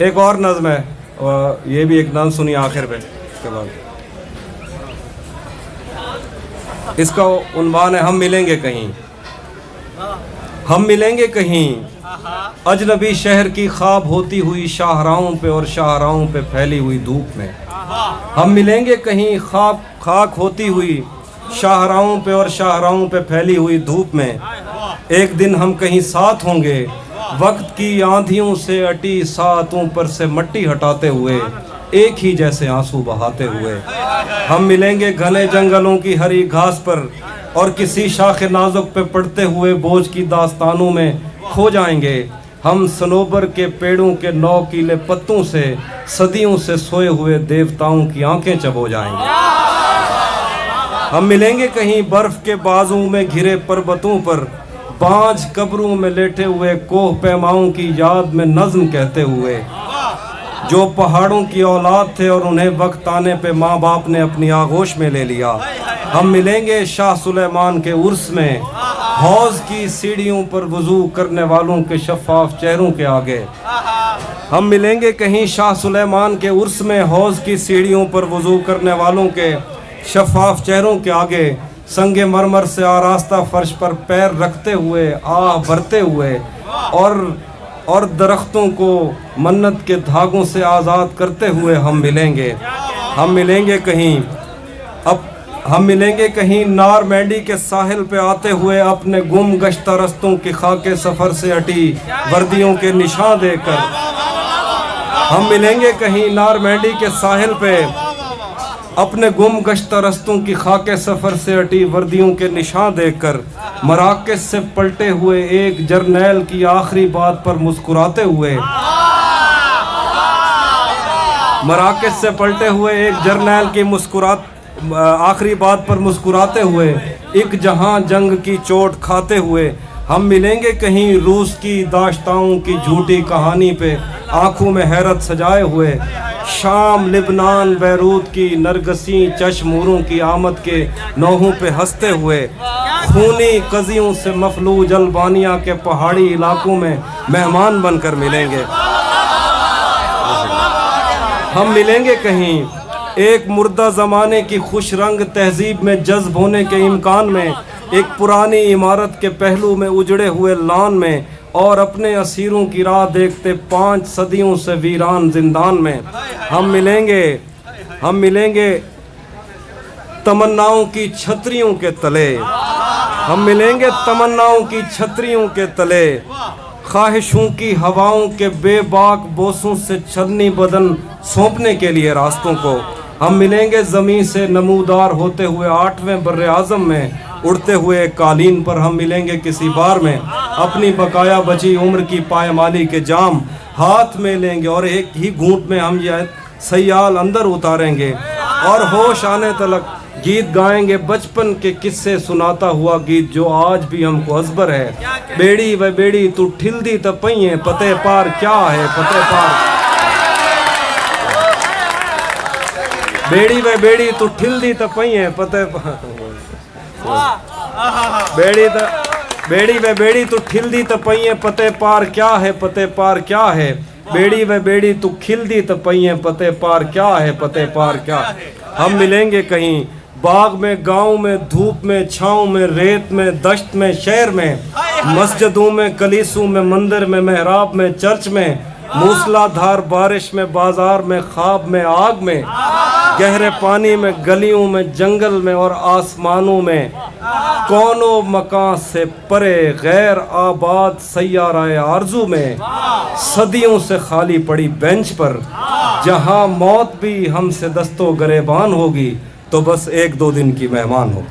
ایک اور نظم ہے اور یہ بھی ایک نظم سنی آخر پہ اس کے بعد. اس کا عنوان ہے ہم ملیں گے کہیں. ہم ملیں گے کہیں اجنبی شہر کی خواب ہوتی ہوئی شاہراہوں پہ اور شاہراہوں پہ پھیلی ہوئی دھوپ میں. ہم ملیں گے کہیں خاک ہوتی ہوئی شاہراہوں پہ اور شاہراہوں پہ پھیلی ہوئی دھوپ میں. ایک دن ہم کہیں ساتھ ہوں گے وقت کی آندھیوں سے اٹی ساتوں پر سے مٹی ہٹاتے ہوئے ایک ہی جیسے آنسو بہاتے ہوئے. ہم ملیں گے گھنے جنگلوں کی ہری گھاس پر اور کسی شاخ نازک پہ پڑتے ہوئے بوجھ کی داستانوں میں کھو جائیں گے. ہم صنوبر کے پیڑوں کے نوکیلے پتوں سے صدیوں سے سوئے ہوئے دیوتاؤں کی آنکھیں چبو جائیں گے. ہم ملیں گے کہیں برف کے بازوں میں گھرے پربتوں پر پانچ قبروں میں لیٹے ہوئے کوہ پیماؤں کی یاد میں نظم کہتے ہوئے جو پہاڑوں کی اولاد تھے اور انہیں وقت آنے پہ ماں باپ نے اپنی آغوش میں لے لیا. ہم ملیں گے شاہ سلیمان کے عرس میں حوض کی سیڑھیوں پر وضو کرنے والوں کے شفاف چہروں کے آگے. ہم ملیں گے کہیں شاہ سلیمان کے عرس میں حوض کی سیڑھیوں پر وضو کرنے والوں کے شفاف چہروں کے آگے سنگ مرمر سے آراستہ فرش پر پیر رکھتے ہوئے آہ بھرتے ہوئے اور درختوں کو منت کے دھاگوں سے آزاد کرتے ہوئے ہم ملیں گے. ہم ملیں گے کہیں ہم ملیں گے کہیں نار مینڈی کے ساحل پہ آتے ہوئے اپنے گم گشتہ رستوں کی خاک سفر سے ہٹی وردیوں کے نشان دے کر. ہم ملیں گے کہیں نار مینڈی کے ساحل پہ اپنے گم گشتہ رستوں کی خاک سفر سے ہٹی وردیوں کے نشان دیکھ کر مراکز سے پلٹے ہوئے ایک جرنیل کی آخری بات پر مسکراتے ہوئے مراکز سے پلٹے ہوئے ایک جرنیل کی آخری بات پر مسکراتے ہوئے ایک جہاں جنگ کی چوٹ کھاتے ہوئے ہم ملیں گے کہیں روس کی داشتاؤں کی جھوٹی کہانی پہ آنکھوں میں حیرت سجائے ہوئے شام لبنان بیروت کی نرگسی چشموروں کی آمد کے نوحوں پہ ہنستے ہوئے خونی قضیوں سے مفلوج البانیہ کے پہاڑی علاقوں میں مہمان بن کر ملیں گے. ہم ملیں گے کہیں ایک مردہ زمانے کی خوش رنگ تہذیب میں جذب ہونے کے امکان میں ایک پرانی عمارت کے پہلو میں اجڑے ہوئے لان میں اور اپنے اسیروں کی راہ دیکھتے 5 صدیوں سے ویران زندان میں. ہم ملیں گے تمناؤں کی چھتریوں کے تلے. ہم ملیں گے تمناؤں کی چھتریوں کے تلے خواہشوں کی ہواؤں کے بے باک بوسوں سے چھلنی بدن سونپنے کے لیے راستوں کو. ہم ملیں گے زمین سے نمودار ہوتے ہوئے 8ویں بر اعظم میں اڑتے ہوئے قالین پر. ہم ملیں گے کسی بار میں اپنی بقایا بچی عمر کی پائمالی کے جام ہاتھ میں لیں گے اور ایک ہی گھونٹ میں ہم یہ سیال اندر اتاریں گے اور ہوش آنے تلک گیت گائیں گے بچپن کے قصے سناتا ہوا گیت جو آج بھی ہم کو ازبر ہے. بیڑی و بیڑی تو ٹھل دی تو پئیں پتے پار کیا ہے پتے پار. بیڑی و بیڑی تو ٹھل دی تو پئیں پتے پار. بیڑی و بیڑی تو ٹھل دی تو پئیں پتے پار کیا ہے پتے پار کیا ہے. بیڑی و بیڑی تو کھل دی تو پئیں پتے پار کیا ہے پتے پار کیا. ہم ملیں گے کہیں باغ میں گاؤں میں دھوپ میں چھاؤں میں ریت میں دشت میں شہر میں مسجدوں میں کلیسوں میں مندر میں محراب میں چرچ میں موسلا دھار بارش میں بازار میں خواب میں آگ میں گہرے پانی میں گلیوں میں جنگل میں اور آسمانوں میں کونوں مکان سے پرے غیر آباد سیارہ آرزو میں صدیوں سے خالی پڑی بینچ پر جہاں موت بھی ہم سے دستوں گریبان ہوگی تو بس 1-2 دن کی مہمان ہو.